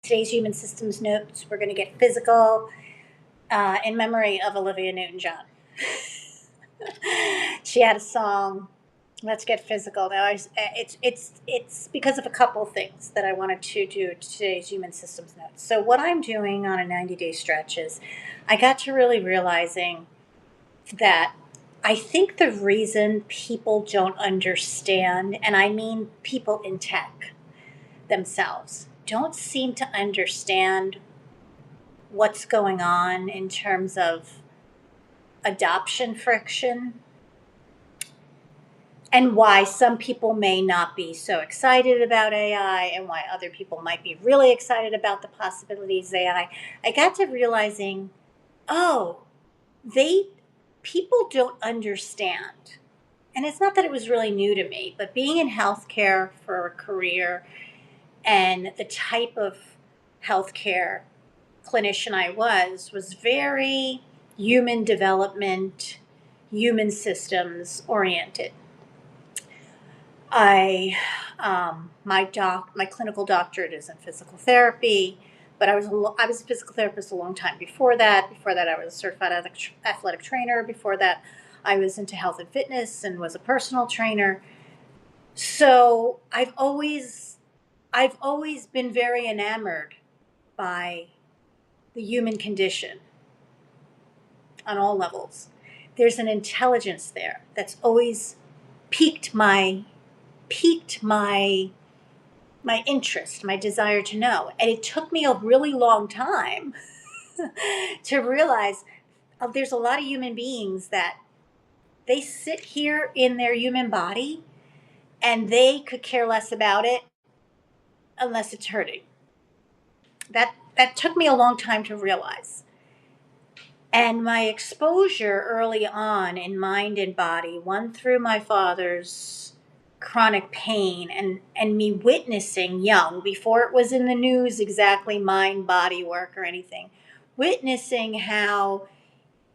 Today's Human Systems Notes, we're going to get physical in memory of Olivia Newton-John. She had a song, "Let's Get Physical." Now, it's because of a couple things that I wanted to do today's Human Systems Notes. So what I'm doing on a 90-day stretch is I got to really realizing that I think the reason people don't understand, and I mean people in tech themselves, don't seem to understand what's going on in terms of adoption friction and why some people may not be so excited about AI and why other people might be really excited about the possibilities of AI. I got to realizing, oh, people don't understand. And it's not that it was really new to me, but being in healthcare for a career and the type of healthcare clinician I was very human development, human systems oriented. My clinical doctorate is in physical therapy, but I was a physical therapist a long time before that. Before that, I was a certified athletic trainer. Before that, I was into health and fitness and was a personal trainer. So I've always been very enamored by the human condition on all levels. There's an intelligence there that's always piqued my interest, my desire to know. And it took me a really long time to realize there's a lot of human beings that they sit here in their human body and they could care less about it unless it's hurting. That took me a long time to realize. And my exposure early on in mind and body, one through my father's chronic pain and me witnessing young, before it was in the news exactly mind body work or anything, witnessing how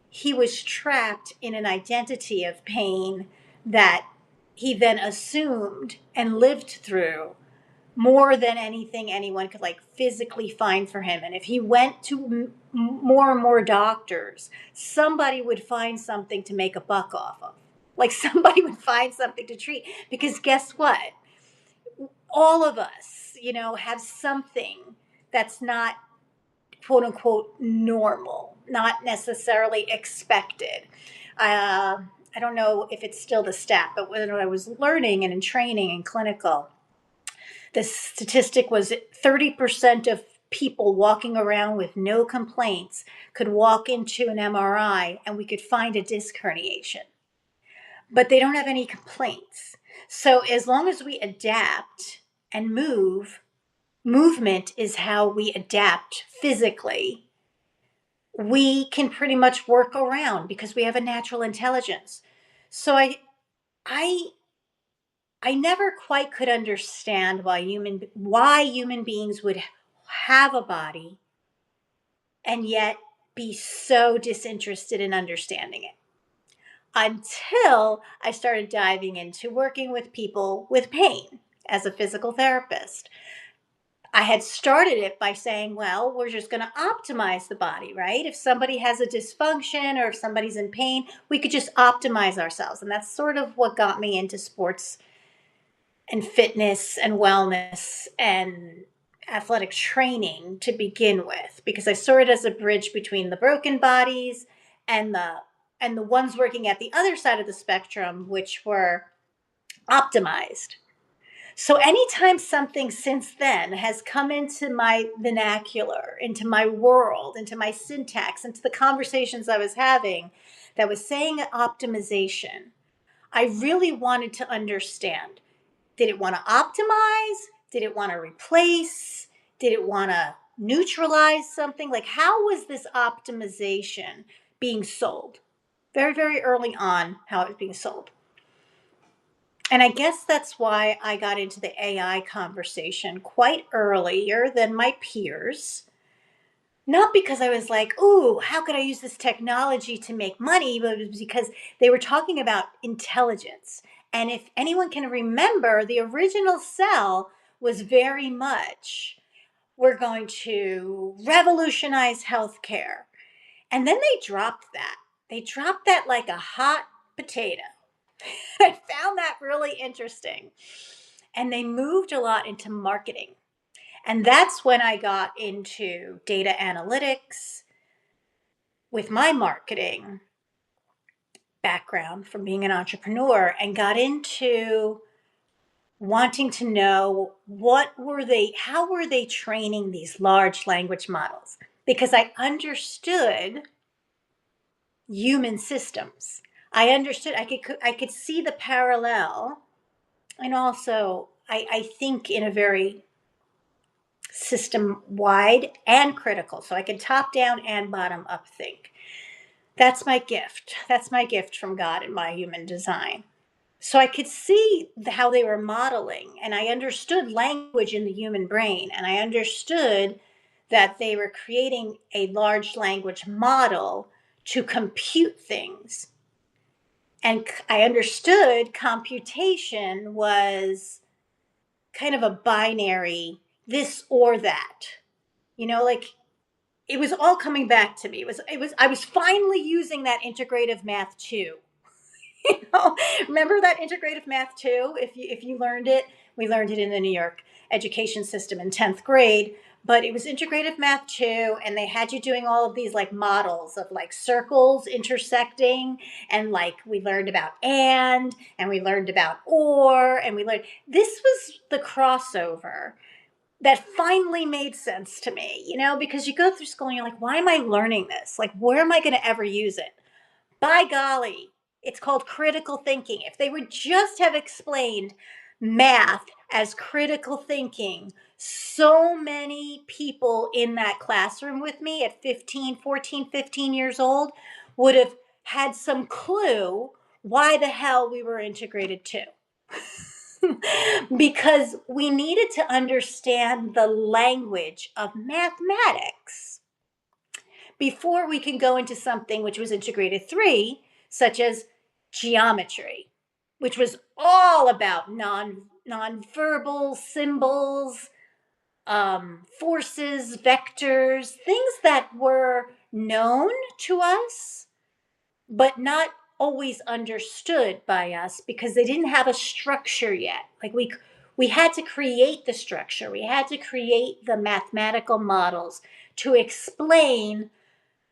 he was trapped in an identity of pain that he then assumed and lived through more than anything anyone could physically find for him. And if he went to more and more doctors, somebody would find something to make a buck off of. Somebody would find something to treat, because guess what? All of us, have something that's not quote unquote normal, not necessarily expected. I don't know if it's still the stat, but when I was learning and in training in clinical, the statistic was 30% of people walking around with no complaints could walk into an MRI and we could find a disc herniation. But they don't have any complaints. So as long as we adapt and movement is how we adapt physically, we can pretty much work around because we have a natural intelligence. So I never quite could understand why human beings would have a body and yet be so disinterested in understanding it, until I started diving into working with people with pain as a physical therapist. I had started it by saying, well, we're just going to optimize the body, right? If somebody has a dysfunction or if somebody's in pain, we could just optimize ourselves. And that's sort of what got me into sports and fitness and wellness and athletic training to begin with, because I saw it as a bridge between the broken bodies and the ones working at the other side of the spectrum, which were optimized. So anytime something since then has come into my vernacular, into my world, into my syntax, into the conversations I was having that was saying optimization, I really wanted to understand. Did it want to optimize? Did it want to replace? Did it want to neutralize something? How was this optimization being sold? Very, very early on, how it was being sold. And I guess that's why I got into the AI conversation quite earlier than my peers. Not because I was like, ooh, how could I use this technology to make money? But it was because they were talking about intelligence. And if anyone can remember, the original cell was very much We're going to revolutionize healthcare. And then they dropped that. They dropped that like a hot potato. I found that really interesting. And they moved a lot into marketing. And that's when I got into data analytics with my marketing background from being an entrepreneur, and got into wanting to know how were they training these large language models, because I understood human systems. I understood, I could see the parallel, and also I think in a very system wide and critical, so I can top down and bottom up think. That's my gift. That's my gift from God in my human design. So I could see how they were modeling, and I understood language in the human brain, and I understood that they were creating a large language model to compute things. And I understood computation was kind of a binary, this or that. Like, it was all coming back to me. I was finally using that integrative math too. Remember that integrative math too? If you learned it, we learned it in the New York education system in 10th grade, but it was integrative math too, and they had you doing all of these like models of like circles intersecting, and like we learned about and we learned about or, and we learned this was the crossover that finally made sense to me, because you go through school and you're like, why am I learning this? Like, where am I going to ever use it? By golly, it's called critical thinking. If they would just have explained math as critical thinking, so many people in that classroom with me at 15, 14, 15 years old would have had some clue why the hell we were integrated too. Because we needed to understand the language of mathematics before we can go into something which was integrated three, such as geometry, which was all about nonverbal symbols, forces, vectors, things that were known to us, but not always understood by us because they didn't have a structure yet. Like we had to create the structure. We had to create the mathematical models to explain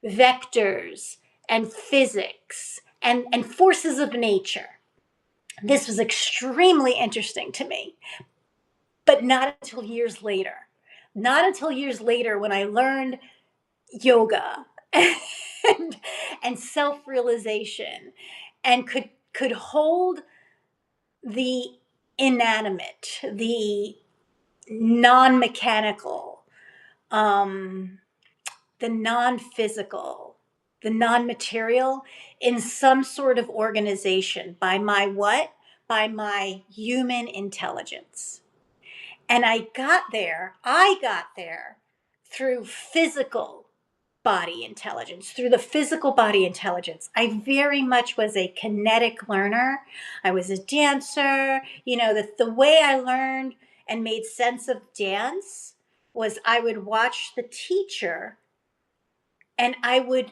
vectors and physics and forces of nature. This was extremely interesting to me, but not until years later. Not until years later when I learned yoga and, and self-realization, and could hold the inanimate, the non-mechanical, the non-physical, the non-material in some sort of organization by my what? By my human intelligence. And I got there through physical body intelligence, through the physical body intelligence. I very much was a kinetic learner. I was a dancer. The way I learned and made sense of dance was I would watch the teacher, and I would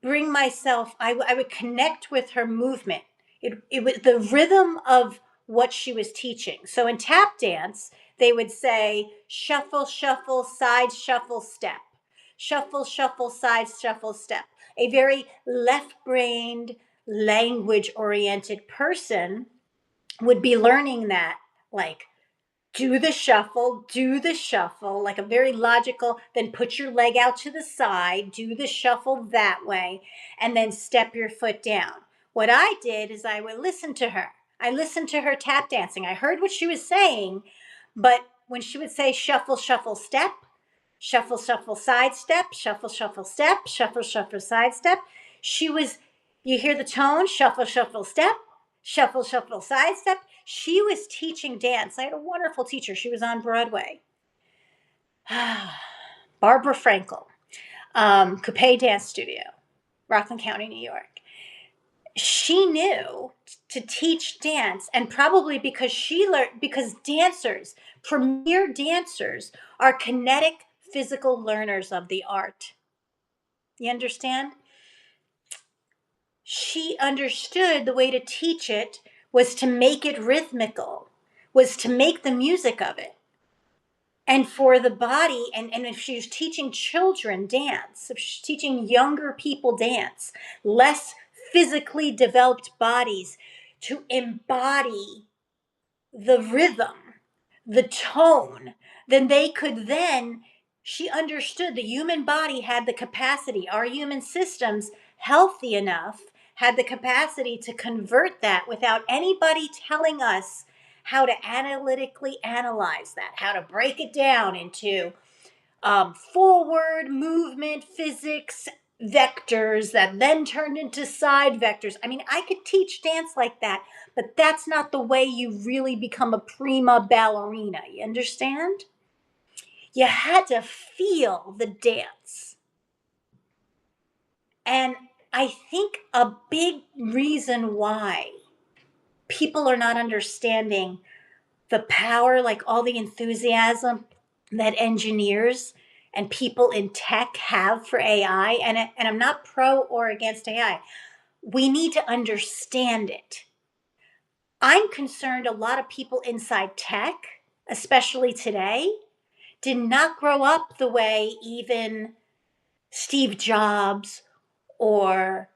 bring myself, I would connect with her movement. It was the rhythm of what she was teaching. So in tap dance, they would say shuffle, shuffle, side shuffle, step. Shuffle, shuffle, side shuffle, step. A very left-brained, language-oriented person would be learning that, like, do the shuffle, like a very logical, then put your leg out to the side, do the shuffle that way, and then step your foot down. What I did is I would listen to her. I listened to her tap dancing. I heard what she was saying, but when she would say shuffle, shuffle, step, shuffle, shuffle, side step, shuffle, shuffle, step, shuffle, shuffle, side step, you hear the tone, shuffle, shuffle, step, shuffle, shuffle, side step. She was teaching dance. I had a wonderful teacher. She was on Broadway. Barbara Frankel, Coupe Dance Studio, Rockland County, New York. she knew to teach dance, and probably because she learned, because dancers, premier dancers, are kinetic physical learners of the art. You understand? She understood the way to teach it was to make it rhythmical, was to make the music of it. And for the body, and if she's teaching children dance, if she's teaching younger people dance, less physically developed bodies, to embody the rhythm, the tone, then they could then, she understood the human body had the capacity, our human systems, healthy enough, had the capacity to convert that without anybody telling us how to analytically analyze that, how to break it down into forward movement physics vectors that then turned into side vectors. I mean, I could teach dance like that, but that's not the way you really become a prima ballerina. You understand? You had to feel the dance. And I think a big reason why people are not understanding the power, like all the enthusiasm that engineers and people in tech have for AI, and I'm not pro or against AI. We need to understand it. I'm concerned a lot of people inside tech, especially today, did not grow up the way even Steve Jobs or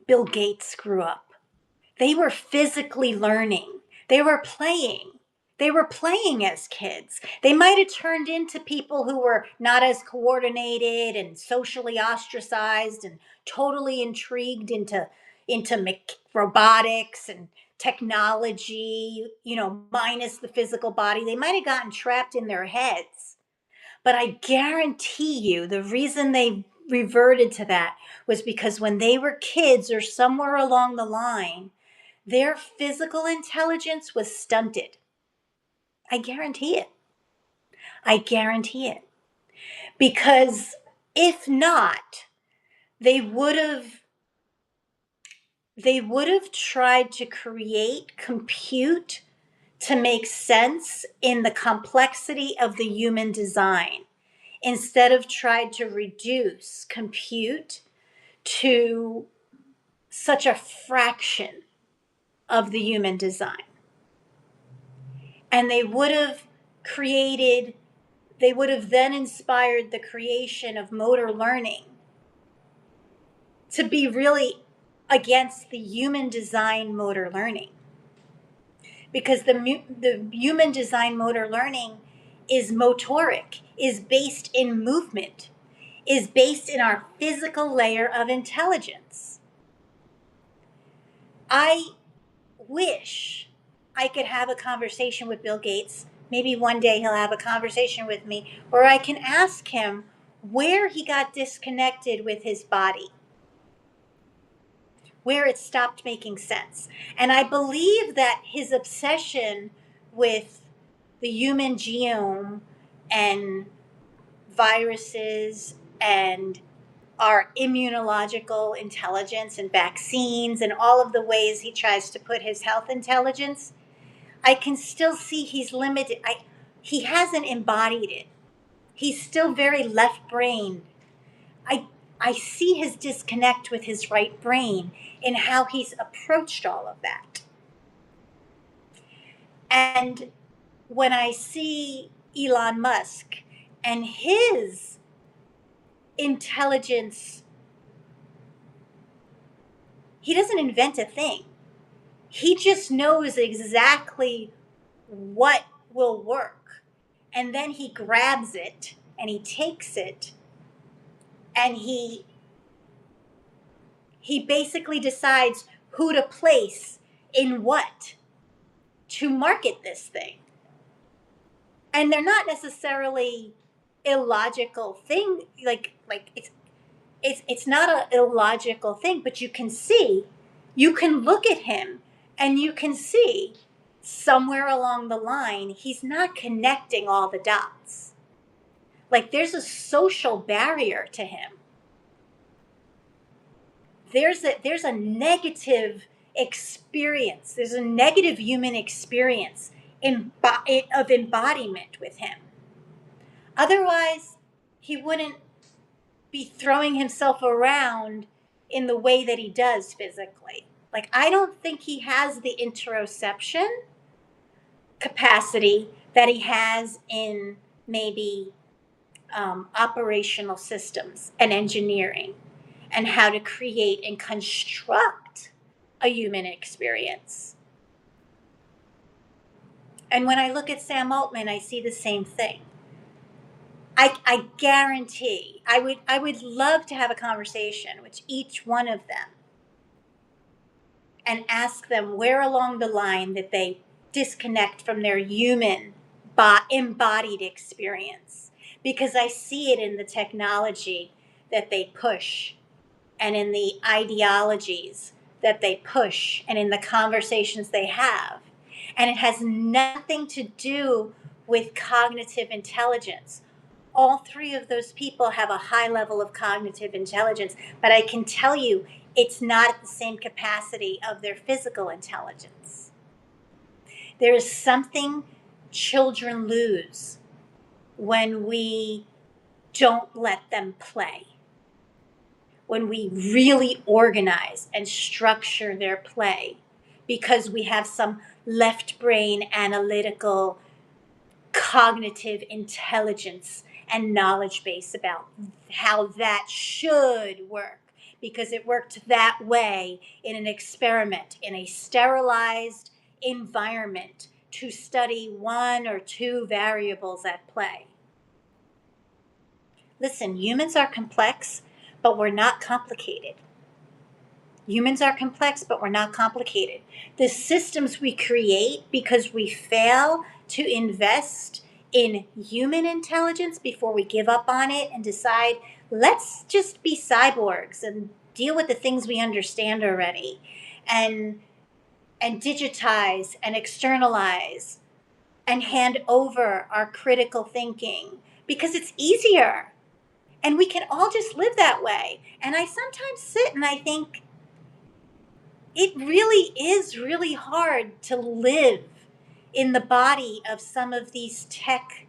Bill Gates grew up. They were physically learning. They were playing. They were playing as kids. They might have turned into people who were not as coordinated and socially ostracized and totally intrigued into robotics and technology, minus the physical body. They might have gotten trapped in their heads. But I guarantee you the reason they reverted to that was because when they were kids or somewhere along the line, their physical intelligence was stunted. I guarantee it. I guarantee it. Because if not, they would have tried to create compute to make sense in the complexity of the human design instead of tried to reduce compute to such a fraction of the human design. And they would have then inspired the creation of motor learning to be really against the human design motor learning. Because the human design motor learning is motoric, is based in movement, is based in our physical layer of intelligence. I wish I could have a conversation with Bill Gates. Maybe one day he'll have a conversation with me where I can ask him where he got disconnected with his body, where it stopped making sense. And I believe that his obsession with the human genome and viruses and our immunological intelligence and vaccines and all of the ways he tries to put his health intelligence, I can still see he's limited. He hasn't embodied it. He's still very left-brained. I see his disconnect with his right brain in how he's approached all of that. And when I see Elon Musk and his intelligence, he doesn't invent a thing. He just knows exactly what will work. And then he grabs it and he takes it and he basically decides who to place in what to market this thing. And they're not necessarily illogical thing, like it's not an illogical thing, but you can look at him and you can see somewhere along the line he's not connecting all the dots. Like there's a social barrier to him. there's a negative experience. There's a negative human experience of embodiment with him. Otherwise, he wouldn't be throwing himself around in the way that he does physically. Like, I don't think he has the interoception capacity that he has in maybe operational systems and engineering and how to create and construct a human experience. And when I look at Sam Altman, I see the same thing. I guarantee I would love to have a conversation with each one of them and ask them where along the line that they disconnect from their human embodied experience, because I see it in the technology that they push and in the ideologies that they push and in the conversations they have. And it has nothing to do with cognitive intelligence. All three of those people have a high level of cognitive intelligence, but I can tell you it's not at the same capacity of their physical intelligence. There is something children lose when we don't let them play, when we really organize and structure their play, because we have some left brain analytical cognitive intelligence and knowledge base about how that should work, because it worked that way in an experiment in a sterilized environment to study one or two variables at play. Listen, humans are complex, but we're not complicated. Humans are complex, but we're not complicated. The systems we create because we fail to invest in human intelligence before we give up on it and decide, let's just be cyborgs and deal with the things we understand already, and digitize and externalize and hand over our critical thinking because it's easier. And we can all just live that way. And I sometimes sit and I think, it really is really hard to live in the body of some of these tech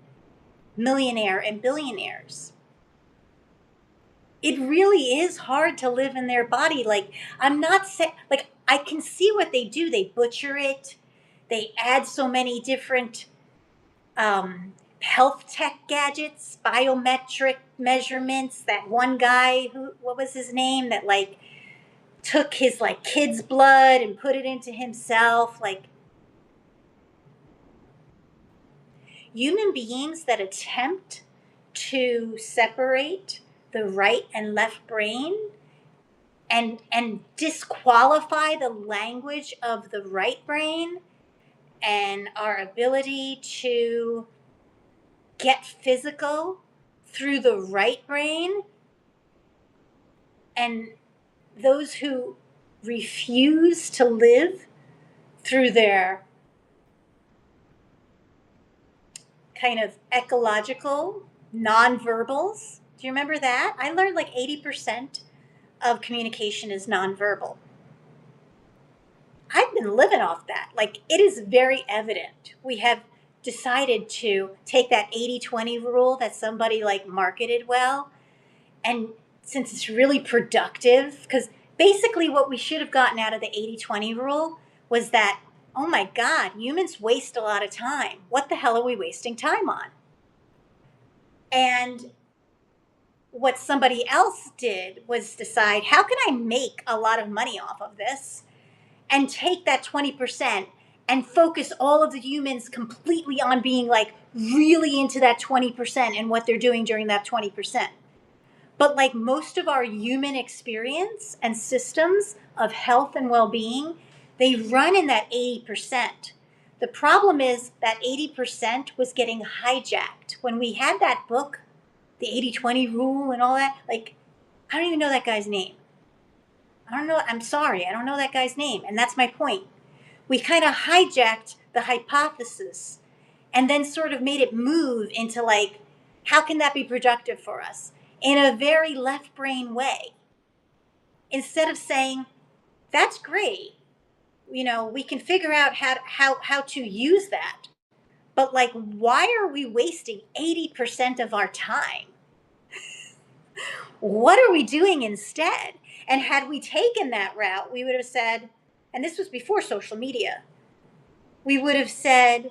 millionaire and billionaires. It really is hard to live in their body. Like, I'm not saying, like, I can see what they do. They butcher it. They add so many different health tech gadgets, biometric measurements. That one guy, what was his name, that like took his like kid's blood and put it into himself. Like, human beings that attempt to separate the right and left brain and disqualify the language of the right brain and our ability to get physical through the right brain, and those who refuse to live through their kind of ecological nonverbals. Do you remember that? I learned like 80% of communication is nonverbal. I've been living off that. Like, it is very evident. We have decided to take that 80-20 rule that somebody like marketed well, and since it's really productive, because basically what we should have gotten out of the 80-20 rule was that, oh my God, humans waste a lot of time. What the hell are we wasting time on? And what somebody else did was decide, how can I make a lot of money off of this? And take that 20% and focus all of the humans completely on being like really into that 20% and what they're doing during that 20%. But like most of our human experience and systems of health and well-being, they run in that 80%. The problem is that 80% was getting hijacked. When we had that book, the 80-20 rule and all that, like, I don't even know that guy's name. I don't know. I'm sorry. I don't know that guy's name. And that's my point. We kind of hijacked the hypothesis and then sort of made it move into like, how can that be productive for us? In a very left brain way. instead of saying, that's great, we can figure out how to use that. But like, why are we wasting 80% of our time? What are we doing instead? And had we taken that route, we would have said, and this was before social media, we would have said,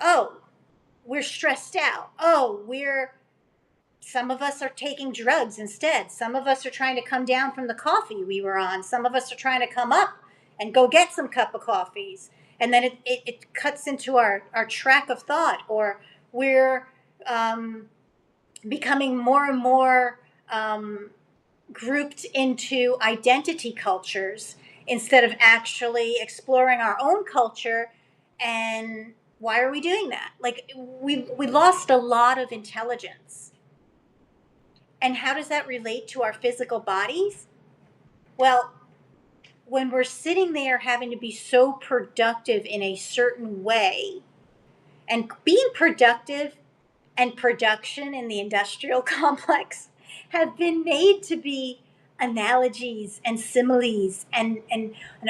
oh, we're stressed out. Oh, some of us are taking drugs instead. Some of us are trying to come down from the coffee we were on. Some of us are trying to come up and go get some cup of coffees. And then it cuts into our track of thought, or we're becoming more and more grouped into identity cultures instead of actually exploring our own culture. And why are we doing that? Like, we lost a lot of intelligence. And how does that relate to our physical bodies? Well, when we're sitting there having to be so productive in a certain way, and being productive and production in the industrial complex have been made to be analogies and similes and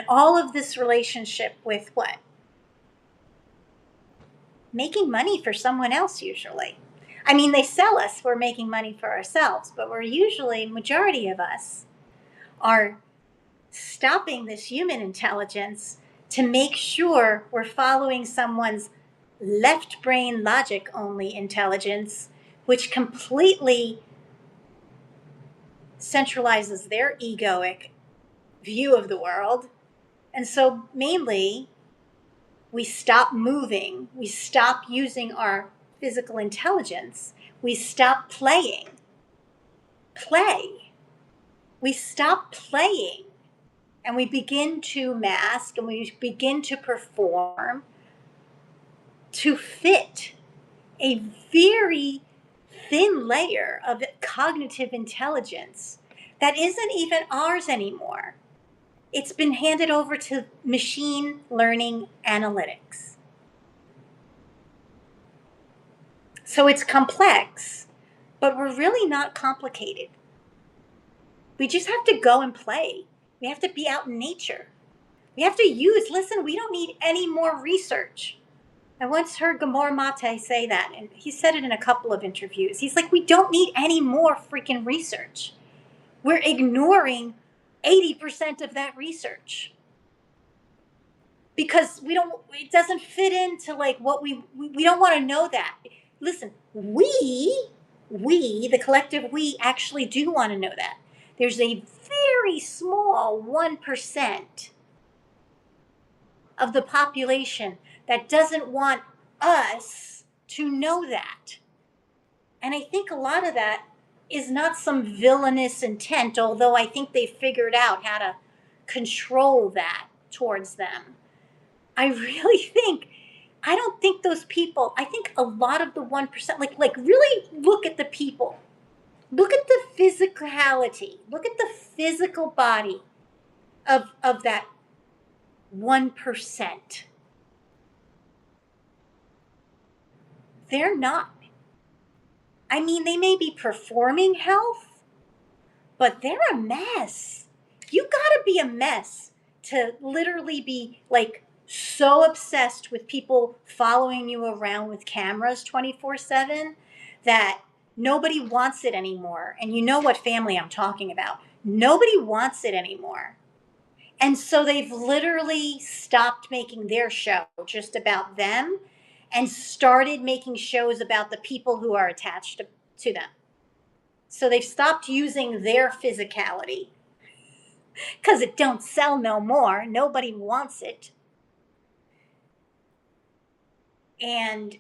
all of this relationship with what? Making money for someone else, usually. I mean, they sell us, we're making money for ourselves, but we're usually, majority of us, are stopping this human intelligence to make sure we're following someone's left brain logic only intelligence, which completely centralizes their egoic view of the world. And so mainly we stop moving, we stop using our physical intelligence, we stop playing. We stop playing, and we begin to mask, and we begin to perform to fit a very thin layer of cognitive intelligence that isn't even ours anymore. It's been handed over to machine learning analytics. So it's complex, but we're really not complicated. We just have to go and play. We have to be out in nature. We have to listen, we don't need any more research. I once heard Gabor Mate say that, and he said it in a couple of interviews. He's like, we don't need any more freaking research. We're ignoring 80% of that research because it doesn't fit into like what we don't want to know that. Listen, we, the collective we, actually do want to know that. There's a very small 1% of the population that doesn't want us to know that. And I think a lot of that is not some villainous intent, although I think they figured out how to control that towards them. I don't think those people, I think a lot of the 1%, like really look at the people. Look at the physicality. Look at the physical body of that 1%. They're not. I mean, they may be performing health, but they're a mess. You gotta be a mess to literally be like so obsessed with people following you around with cameras 24/7 that nobody wants it anymore. And you know what family I'm talking about. Nobody wants it anymore. And so they've literally stopped making their show just about them and started making shows about the people who are attached to them. So they've stopped using their physicality because it don't sell no more. Nobody wants it. And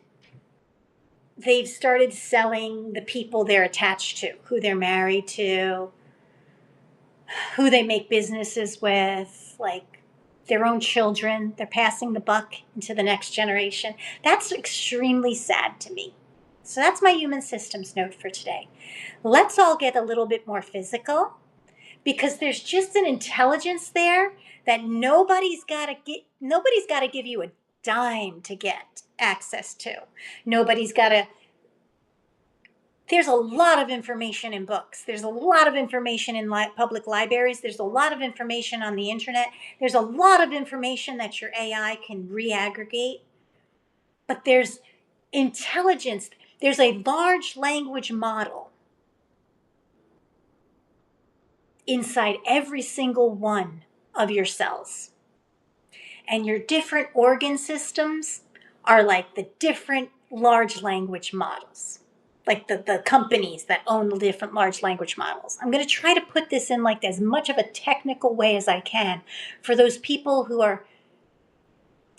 they've started selling the people they're attached to, who they're married to, who they make businesses with, like their own children. They're passing the buck into the next generation. That's extremely sad to me. So that's my human systems note for today. Let's all get a little bit more physical, because there's just an intelligence there that nobody's got to give you a dime to get access to. Nobody's got to There's a lot of information in books. There's a lot of information in public libraries. There's a lot of information on the internet. There's a lot of information that your AI can re-aggregate. But there's intelligence. There's a large language model inside every single one of your cells. And your different organ systems are like the different large language models, like the companies that own the different large language models. I'm going to try to put this in like as much of a technical way as I can for those people who are,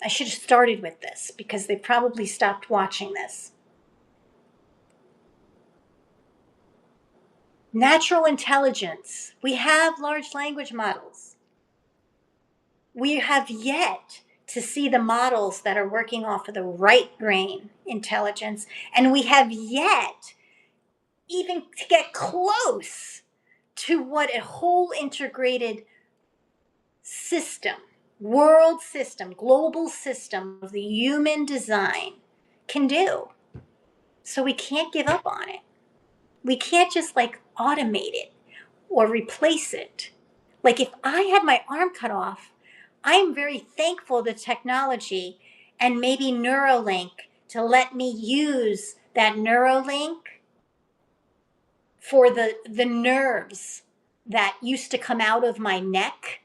I should have started with this because they probably stopped watching this. Natural intelligence. We have large language models. We have yet to see the models that are working off of the right brain intelligence, and we have yet even to get close to what a whole integrated system, world system, global system of the human design can do. So we can't give up on it. We can't just like automate it or replace it. Like if I had my arm cut off, I'm very thankful to technology and maybe Neuralink to let me use that Neuralink for the nerves that used to come out of my neck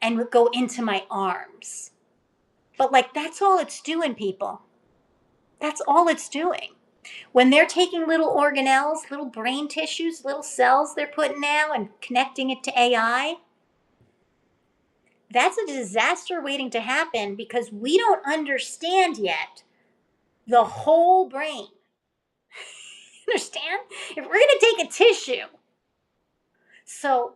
and would go into my arms. But like that's all it's doing, people. That's all it's doing. When they're taking little organelles, little brain tissues, little cells they're putting now and connecting it to AI, that's a disaster waiting to happen because we don't understand yet the whole brain. Understand? If we're going to take a tissue. So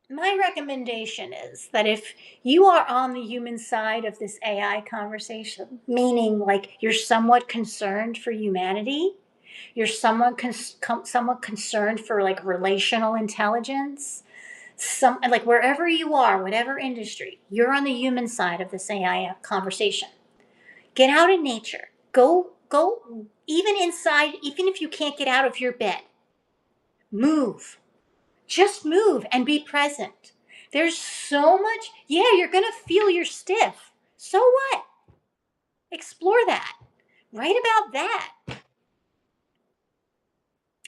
my recommendation is that if you are on the human side of this AI conversation, meaning like you're somewhat concerned for humanity, you're somewhat concerned for like relational intelligence, like wherever you are, whatever industry, you're on the human side of this AI conversation. Get out in nature. Go even inside, even if you can't get out of your bed. Move. Just move and be present. There's so much. Yeah, you're going to feel you're stiff. So what? Explore that. Write about that.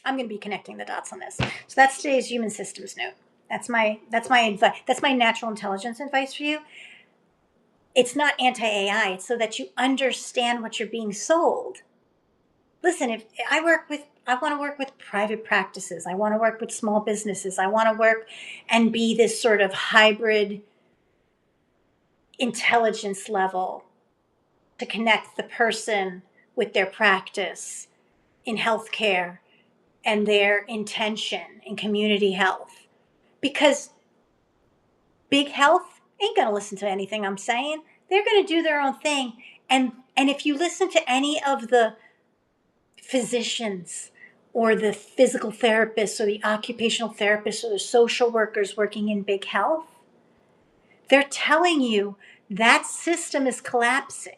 I'm going to be connecting the dots on this. So that's today's human systems note. That's my advice. That's my natural intelligence advice for you. It's not anti-AI. It's so that you understand what you're being sold. Listen, if I want to work with private practices. I want to work with small businesses. I want to work and be this sort of hybrid intelligence level to connect the person with their practice in healthcare and their intention in community health. Because big health ain't going to listen to anything I'm saying. They're going to do their own thing. And if you listen to any of the physicians or the physical therapists or the occupational therapists or the social workers working in big health, they're telling you that system is collapsing.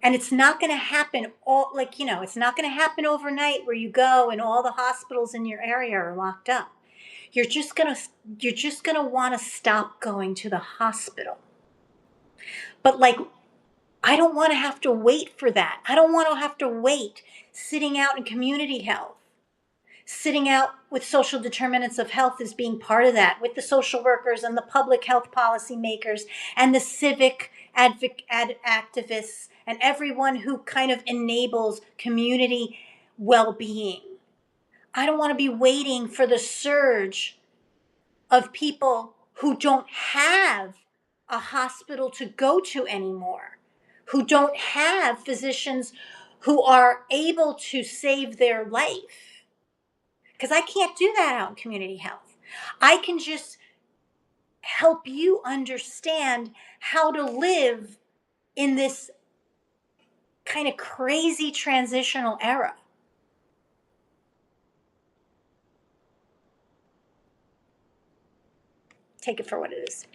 And it's not going to happen it's not going to happen overnight where you go and all the hospitals in your area are locked up. You're just going to want to stop going to the hospital. But like, I don't want to have to wait for that. I don't want to have to wait sitting out in community health. Sitting out with social determinants of health as being part of that, with the social workers and the public health policy makers and the civic activists and everyone who kind of enables community well-being. I don't want to be waiting for the surge of people who don't have a hospital to go to anymore, who don't have physicians who are able to save their life. Because I can't do that out in community health. I can just help you understand how to live in this kind of crazy transitional era. Take it for what it is.